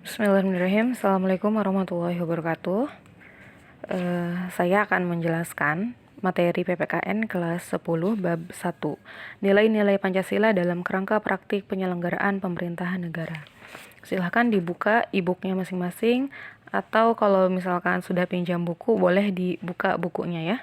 Bismillahirrahmanirrahim. Assalamualaikum warahmatullahi wabarakatuh. Saya akan menjelaskan materi PPKN kelas 10 bab 1. Nilai-nilai Pancasila dalam kerangka praktik penyelenggaraan pemerintahan negara. Silahkan dibuka e-booknya masing-masing, atau kalau misalkan sudah pinjam buku, boleh dibuka bukunya ya.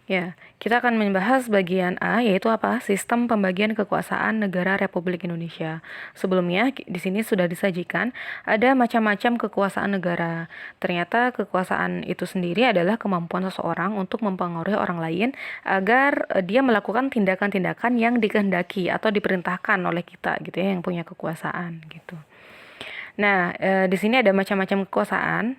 Ya, kita akan membahas bagian A, yaitu apa? Sistem pembagian kekuasaan negara Republik Indonesia. Sebelumnya, di sini sudah disajikan ada macam-macam kekuasaan negara. Ternyata kekuasaan itu sendiri adalah kemampuan seseorang untuk mempengaruhi orang lain agar dia melakukan tindakan-tindakan yang dikehendaki atau diperintahkan oleh kita, gitu ya, yang punya kekuasaan, gitu. Nah, di sini ada macam-macam kekuasaan.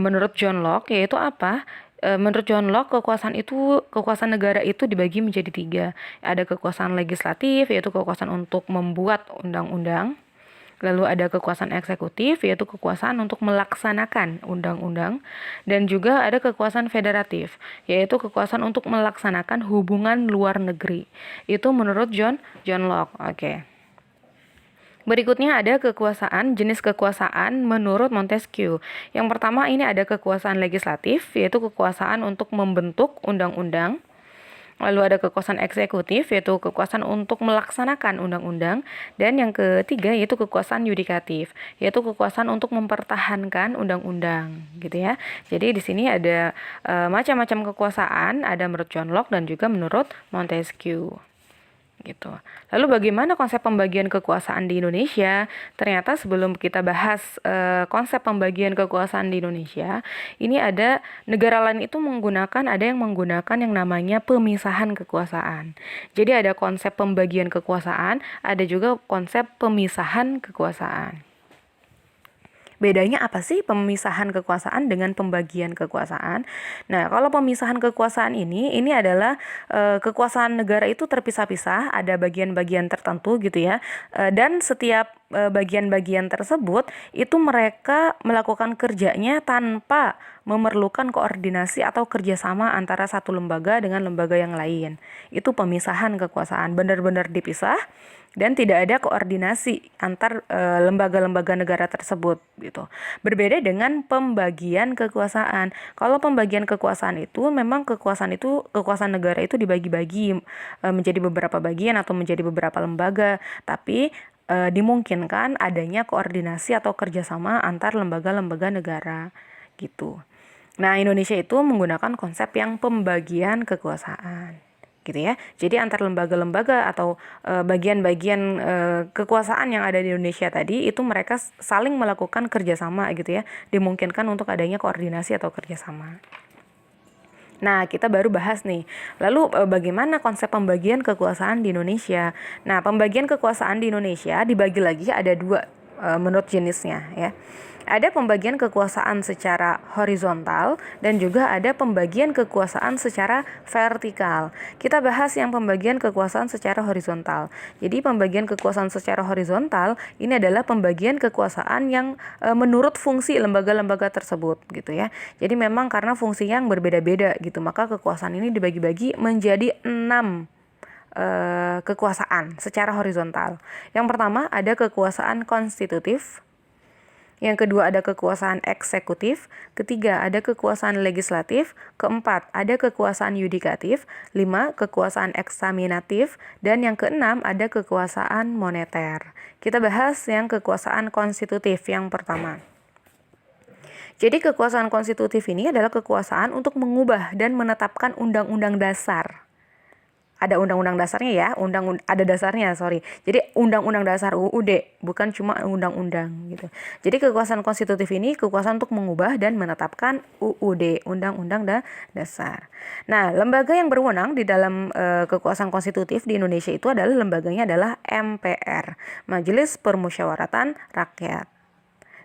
Menurut John Locke, yaitu apa? Menurut John Locke, kekuasaan negara itu dibagi menjadi 3. Ada kekuasaan legislatif, yaitu kekuasaan untuk membuat undang-undang. Lalu ada kekuasaan eksekutif, yaitu kekuasaan untuk melaksanakan undang-undang. Dan juga ada kekuasaan federatif, yaitu kekuasaan untuk melaksanakan hubungan luar negeri. Itu menurut John Locke. Oke. Berikutnya ada jenis kekuasaan menurut Montesquieu. Yang pertama ini ada kekuasaan legislatif, yaitu kekuasaan untuk membentuk undang-undang. Lalu ada kekuasaan eksekutif, yaitu kekuasaan untuk melaksanakan undang-undang. Dan yang ketiga yaitu kekuasaan yudikatif, yaitu kekuasaan untuk mempertahankan undang-undang, gitu ya. Jadi di sini ada macam-macam kekuasaan, ada menurut John Locke dan juga menurut Montesquieu. Gitu. Lalu bagaimana konsep pembagian kekuasaan di Indonesia? Ternyata sebelum kita bahas konsep pembagian kekuasaan di Indonesia, ini ada negara lain itu ada yang menggunakan yang namanya pemisahan kekuasaan. Jadi ada konsep pembagian kekuasaan, ada juga konsep pemisahan kekuasaan. Bedanya apa sih pemisahan kekuasaan dengan pembagian kekuasaan? Nah, kalau pemisahan kekuasaan ini adalah kekuasaan negara itu terpisah-pisah, ada bagian-bagian tertentu gitu ya. Dan setiap bagian-bagian tersebut itu mereka melakukan kerjanya tanpa memerlukan koordinasi atau kerjasama antara satu lembaga dengan lembaga yang lain. Itu pemisahan kekuasaan, benar-benar dipisah dan tidak ada koordinasi antar lembaga-lembaga negara tersebut gitu. Berbeda dengan pembagian kekuasaan. Kalau pembagian kekuasaan itu memang kekuasaan negara itu dibagi-bagi menjadi beberapa bagian atau menjadi beberapa lembaga, tapi dimungkinkan adanya koordinasi atau kerjasama antar lembaga-lembaga negara gitu. Nah, Indonesia itu menggunakan konsep yang pembagian kekuasaan, gitu ya. Jadi antar lembaga-lembaga atau bagian-bagian kekuasaan yang ada di Indonesia tadi itu mereka saling melakukan kerjasama, gitu ya. Dimungkinkan untuk adanya koordinasi atau kerjasama. Nah, kita baru bahas nih. Lalu bagaimana konsep pembagian kekuasaan di Indonesia? Nah, pembagian kekuasaan di Indonesia dibagi lagi ada 2 menurut jenisnya ya. Ada pembagian kekuasaan secara horizontal dan juga ada pembagian kekuasaan secara vertikal. Kita bahas yang pembagian kekuasaan secara horizontal. Jadi pembagian kekuasaan secara horizontal ini adalah pembagian kekuasaan yang menurut fungsi lembaga-lembaga tersebut gitu ya. Jadi memang karena fungsinya yang berbeda-beda gitu, maka kekuasaan ini dibagi-bagi menjadi 6 kekuasaan secara horizontal. Yang pertama ada kekuasaan konstitutif. Yang kedua ada kekuasaan eksekutif, ketiga ada kekuasaan legislatif, keempat ada kekuasaan yudikatif, 5 kekuasaan eksaminatif, dan yang keenam ada kekuasaan moneter. Kita bahas yang kekuasaan konstitutif yang pertama. Jadi kekuasaan konstitutif ini adalah kekuasaan untuk mengubah dan menetapkan undang-undang dasar. Ada undang-undang dasarnya ya, ada dasarnya, sorry. Jadi undang-undang dasar UUD, bukan cuma undang-undang gitu. Jadi kekuasaan konstitutif ini kekuasaan untuk mengubah dan menetapkan UUD, undang-undang dasar. Nah, lembaga yang berwenang di dalam kekuasaan konstitutif di Indonesia itu lembaganya adalah MPR, Majelis Permusyawaratan Rakyat.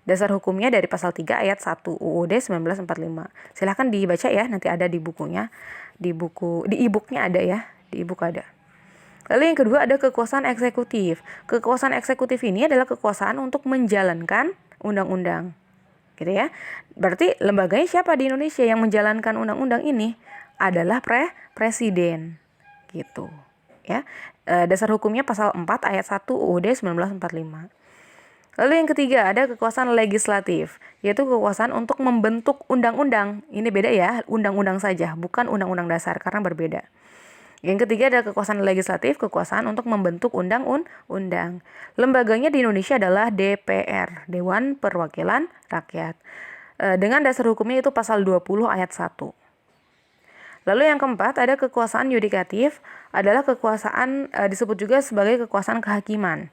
Dasar hukumnya dari pasal 3 ayat 1 UUD 1945. Silahkan dibaca ya, nanti ada di bukunya. Di e-booknya ada ya. Di e-book ada. Lalu yang kedua ada kekuasaan eksekutif. Kekuasaan eksekutif ini adalah kekuasaan untuk menjalankan undang-undang. Gitu ya. Berarti lembaganya siapa di Indonesia yang menjalankan undang-undang ini? Adalah presiden. Gitu. Ya. Dasar hukumnya pasal 4 ayat 1 UUD 1945. Lalu yang ketiga ada kekuasaan legislatif, yaitu kekuasaan untuk membentuk undang-undang. Ini beda ya, undang-undang saja, bukan undang-undang dasar karena berbeda. Yang ketiga ada kekuasaan legislatif, kekuasaan untuk membentuk undang-undang. Lembaganya di Indonesia adalah DPR, Dewan Perwakilan Rakyat. Dengan dasar hukumnya itu pasal 20 ayat 1. Lalu yang keempat ada kekuasaan yudikatif, adalah kekuasaan disebut juga sebagai kekuasaan kehakiman.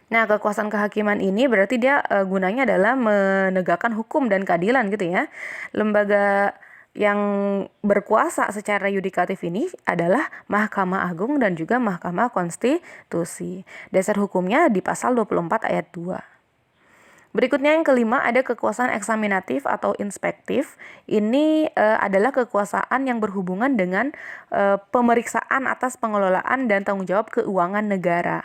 Nah, kekuasaan kehakiman ini berarti dia gunanya adalah menegakkan hukum dan keadilan gitu ya. Lembaga yang berkuasa secara yudikatif ini adalah Mahkamah Agung dan juga Mahkamah Konstitusi. Dasar hukumnya di pasal 24 ayat 2. Berikutnya yang kelima ada kekuasaan eksaminatif atau inspektif. Ini adalah kekuasaan yang berhubungan dengan pemeriksaan atas pengelolaan dan tanggung jawab keuangan negara.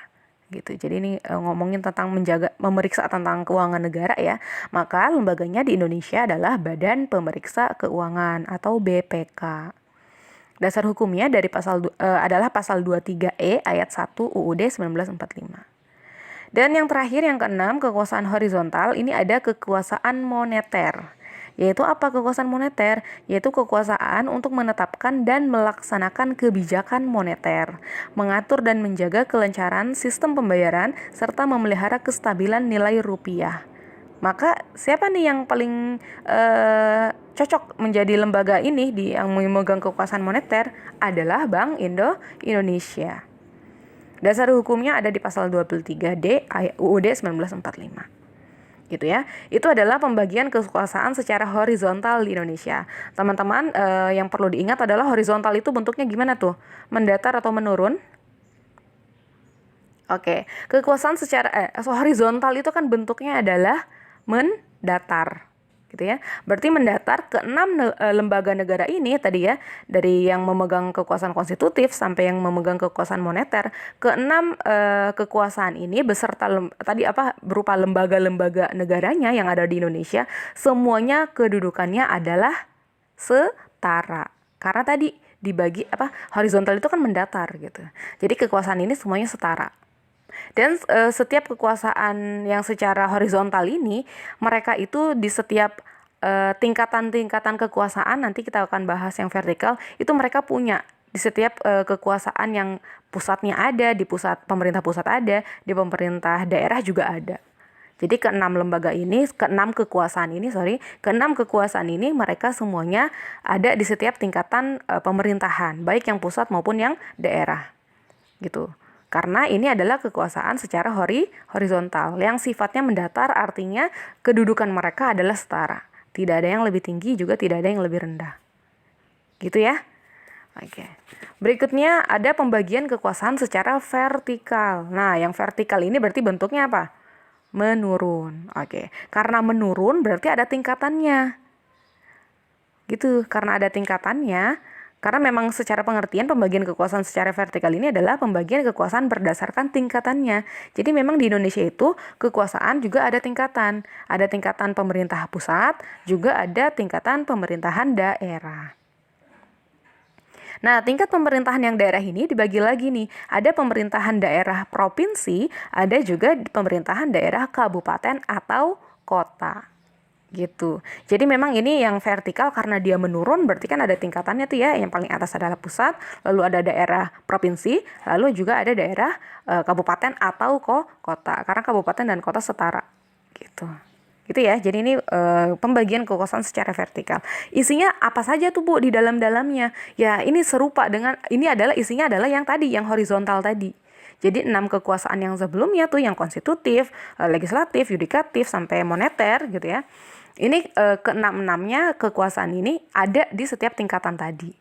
Gitu. Jadi ini ngomongin tentang memeriksa tentang keuangan negara ya. Maka lembaganya di Indonesia adalah Badan Pemeriksa Keuangan atau BPK. Dasar hukumnya dari adalah pasal 23E ayat 1 UUD 1945. Dan yang terakhir yang keenam, kekuasaan horizontal, ini ada kekuasaan moneter. Yaitu apa kekuasaan moneter? Yaitu kekuasaan untuk menetapkan dan melaksanakan kebijakan moneter, mengatur dan menjaga kelancaran sistem pembayaran, serta memelihara kestabilan nilai rupiah. Maka siapa nih yang paling cocok menjadi lembaga ini yang memegang kekuasaan moneter? Adalah Bank Indonesia. Dasar hukumnya ada di pasal 23D UUD 1945. Gitu ya. Itu adalah pembagian kekuasaan secara horizontal di Indonesia. Teman-teman, yang perlu diingat adalah horizontal itu bentuknya gimana tuh? Mendatar atau menurun? Oke, kekuasaan secara horizontal itu kan bentuknya adalah mendatar. Gitu ya. Berarti mendatar ke 6 lembaga negara ini tadi ya, dari yang memegang kekuasaan konstitutif sampai yang memegang kekuasaan moneter, ke-6 kekuasaan ini beserta berupa lembaga-lembaga negaranya yang ada di Indonesia, semuanya kedudukannya adalah setara. Karena tadi dibagi horizontal itu kan mendatar gitu. Jadi kekuasaan ini semuanya setara. Dan setiap kekuasaan yang secara horizontal ini, mereka itu di setiap tingkatan-tingkatan kekuasaan, nanti kita akan bahas yang vertikal, itu mereka punya di setiap kekuasaan yang pusatnya ada, di pemerintah pusat ada, di pemerintah daerah juga ada. Jadi keenam kekuasaan ini mereka semuanya ada di setiap tingkatan pemerintahan, baik yang pusat maupun yang daerah. Gitu. Karena ini adalah kekuasaan secara horizontal yang sifatnya mendatar, artinya kedudukan mereka adalah setara. Tidak ada yang lebih tinggi, juga tidak ada yang lebih rendah. Gitu ya. Oke. Berikutnya ada pembagian kekuasaan secara vertikal. Nah, yang vertikal ini berarti bentuknya apa? Menurun. Oke. Karena menurun berarti ada tingkatannya. Gitu. Karena ada tingkatannya, karena memang secara pengertian pembagian kekuasaan secara vertikal ini adalah pembagian kekuasaan berdasarkan tingkatannya. Jadi memang di Indonesia itu kekuasaan juga ada tingkatan. Ada tingkatan pemerintah pusat, juga ada tingkatan pemerintahan daerah. Nah, tingkat pemerintahan yang daerah ini dibagi lagi nih. Ada pemerintahan daerah provinsi, ada juga pemerintahan daerah kabupaten atau kota. Gitu. Jadi memang ini yang vertikal karena dia menurun, berarti kan ada tingkatannya tuh ya. Yang paling atas adalah pusat, lalu ada daerah provinsi, lalu juga ada daerah kabupaten atau kota. Karena kabupaten dan kota setara. Gitu. Gitu ya. Jadi ini pembagian kekuasaan secara vertikal. Isinya apa saja tuh Bu di dalam-dalamnya? Ya, ini serupa dengan isinya adalah yang tadi, yang horizontal tadi. Jadi 6 kekuasaan yang sebelumnya tuh yang konstitutif, legislatif, yudikatif sampai moneter gitu ya. Ini ke-6-6-nya kekuasaan ini ada di setiap tingkatan tadi.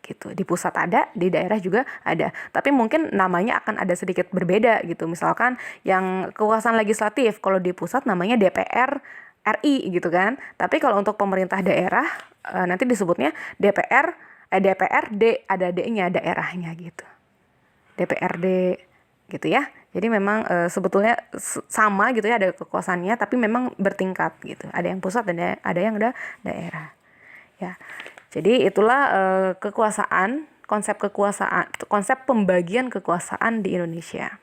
Gitu. Di pusat ada, di daerah juga ada. Tapi mungkin namanya akan ada sedikit berbeda gitu. Misalkan yang kekuasaan legislatif kalau di pusat namanya DPR RI gitu kan. Tapi kalau untuk pemerintah daerah nanti disebutnya DPRD, ada D-nya daerahnya gitu. DPRD gitu ya. Jadi memang sebetulnya sama gitu ya, ada kekuasaannya, tapi memang bertingkat gitu. Ada yang pusat dan ada yang daerah. Ya. Jadi itulah konsep pembagian kekuasaan di Indonesia.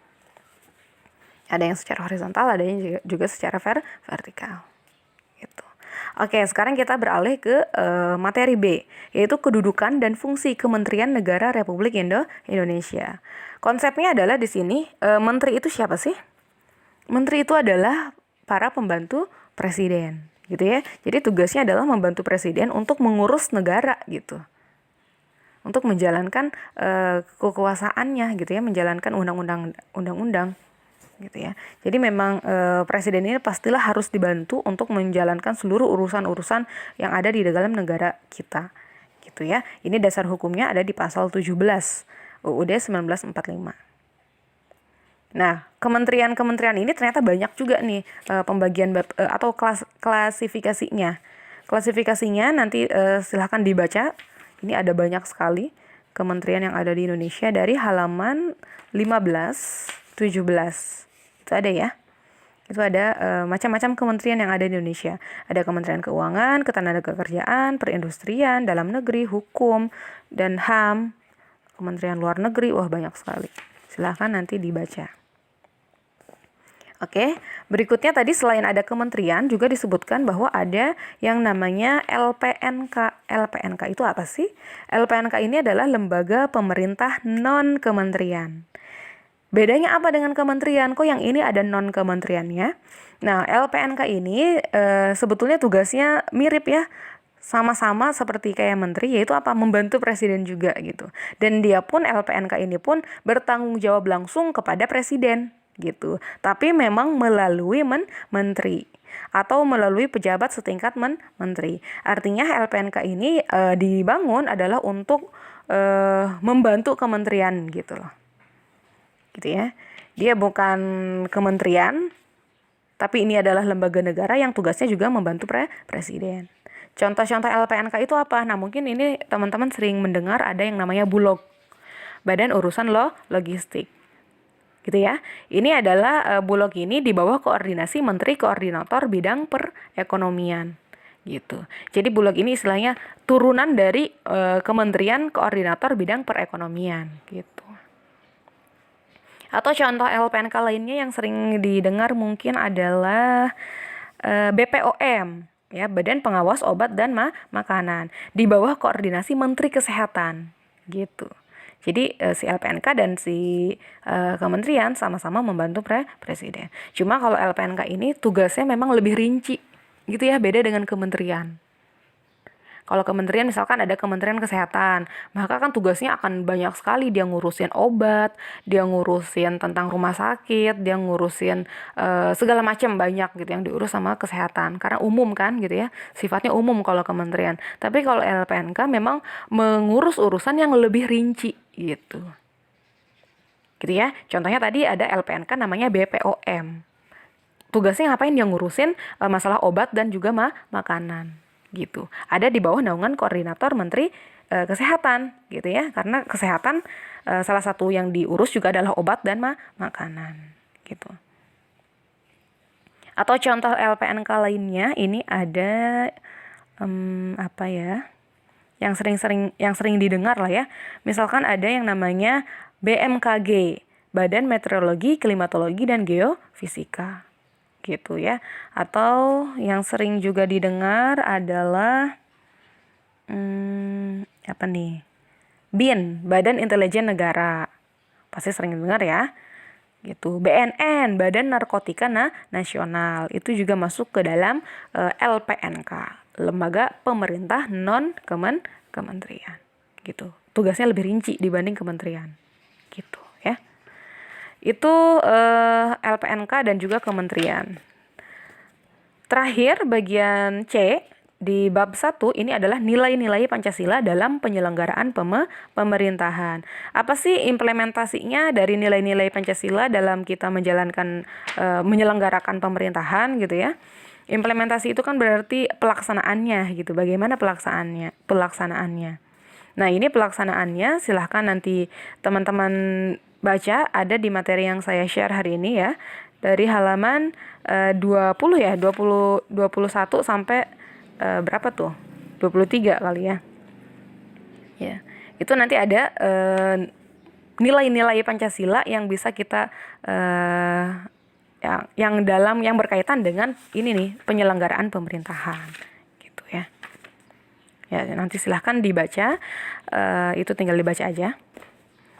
Ada yang secara horizontal, ada yang juga secara vertikal. Gitu. Oke, sekarang kita beralih ke materi B, yaitu kedudukan dan fungsi Kementerian Negara Republik Indonesia. Konsepnya adalah di sini, menteri itu siapa sih? Menteri itu adalah para pembantu presiden, gitu ya. Jadi tugasnya adalah membantu presiden untuk mengurus negara, gitu. Untuk menjalankan kekuasaannya, gitu ya, menjalankan undang-undang. Gitu ya. Jadi memang presiden ini pastilah harus dibantu untuk menjalankan seluruh urusan-urusan yang ada di dalam negara kita. Gitu ya. Ini dasar hukumnya ada di pasal 17 UUD 1945. Nah, kementerian-kementerian ini ternyata banyak juga nih pembagian atau klasifikasinya. Klasifikasinya nanti silahkan dibaca. Ini ada banyak sekali kementerian yang ada di Indonesia dari halaman 15, 17. Itu ada ya. Itu ada macam-macam kementerian yang ada di Indonesia. Ada Kementerian Keuangan, Ketenagakerjaan, Perindustrian, Dalam Negeri, Hukum, dan HAM, Kementerian Luar Negeri. Wah, banyak sekali. Silahkan nanti dibaca. Oke, berikutnya tadi selain ada kementerian juga disebutkan bahwa ada yang namanya LPNK. LPNK itu apa sih? LPNK ini adalah lembaga pemerintah non-kementerian. Bedanya apa dengan kementerian? Kok yang ini ada non-kementeriannya? Nah, LPNK ini sebetulnya tugasnya mirip ya. Sama-sama seperti kayak menteri, yaitu apa? Membantu presiden juga gitu. Dan dia pun, LPNK ini pun bertanggung jawab langsung kepada presiden gitu. Tapi memang melalui menteri atau melalui pejabat setingkat menteri. Artinya LPNK ini dibangun adalah untuk membantu kementerian gitu loh. Gitu ya. Dia bukan kementerian, tapi ini adalah lembaga negara yang tugasnya juga membantu presiden. Contoh-contoh LPNK itu apa? Nah, mungkin ini teman-teman sering mendengar ada yang namanya Bulog, Badan Urusan Logistik. Gitu ya. Ini adalah Bulog ini di bawah koordinasi Menteri Koordinator Bidang Perekonomian. Gitu. Jadi Bulog ini istilahnya turunan dari Kementerian Koordinator Bidang Perekonomian gitu. Atau contoh LPNK lainnya yang sering didengar mungkin adalah BPOM, ya, Badan Pengawas Obat dan Makanan, di bawah koordinasi Menteri Kesehatan, gitu. Jadi si LPNK dan si kementerian sama-sama membantu presiden. Cuma kalau LPNK ini tugasnya memang lebih rinci, gitu ya, beda dengan kementerian. Kalau kementerian misalkan ada Kementerian Kesehatan, maka kan tugasnya akan banyak sekali. Dia ngurusin obat, dia ngurusin tentang rumah sakit, dia ngurusin segala macam banyak gitu yang diurus sama kesehatan. Karena umum kan gitu ya, sifatnya umum kalau kementerian. Tapi kalau LPNK memang mengurus urusan yang lebih rinci gitu. Gitu ya. Contohnya tadi ada LPNK namanya BPOM. Tugasnya ngapain? Dia ngurusin masalah obat dan juga makanan. Gitu. Ada di bawah naungan koordinator Menteri Kesehatan gitu ya, karena kesehatan salah satu yang diurus juga adalah obat dan makanan gitu. Atau contoh LPNK lainnya ini ada apa ya? Yang sering didengar lah ya. Misalkan ada yang namanya BMKG, Badan Meteorologi, Klimatologi dan Geofisika. Gitu ya. Atau yang sering juga didengar adalah apa nih? BIN, Badan Intelijen Negara. Pasti sering dengar ya. Gitu. BNN, Badan Narkotika Nasional. Itu juga masuk ke dalam LPNK, Lembaga Pemerintah non kementerian. Gitu. Tugasnya lebih rinci dibanding kementerian. Gitu ya. Itu LPNK dan juga kementerian. Terakhir bagian C di bab 1 ini adalah nilai-nilai Pancasila dalam penyelenggaraan pemerintahan. Apa sih implementasinya dari nilai-nilai Pancasila dalam kita menyelenggarakan pemerintahan gitu ya. Implementasi itu kan berarti pelaksanaannya gitu. Bagaimana pelaksanaannya. Nah, ini pelaksanaannya silahkan nanti teman-teman baca, ada di materi yang saya share hari ini ya, dari halaman 21 sampai berapa tuh? 23 kali ya. Ya. Itu nanti ada nilai-nilai Pancasila yang bisa kita yang berkaitan dengan ini nih, penyelenggaraan pemerintahan gitu ya. Ya, nanti silahkan dibaca, itu tinggal dibaca aja.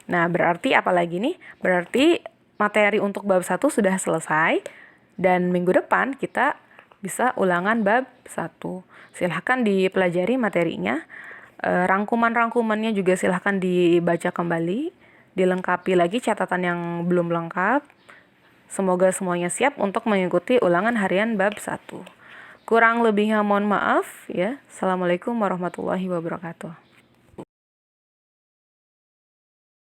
Nah, berarti apa lagi nih? Berarti materi untuk bab 1 sudah selesai, dan minggu depan kita bisa ulangan bab 1. Silahkan dipelajari materinya, rangkuman-rangkumannya juga silahkan dibaca kembali, dilengkapi lagi catatan yang belum lengkap. Semoga semuanya siap untuk mengikuti ulangan harian bab 1. Kurang lebihnya mohon maaf ya. Assalamualaikum warahmatullahi wabarakatuh.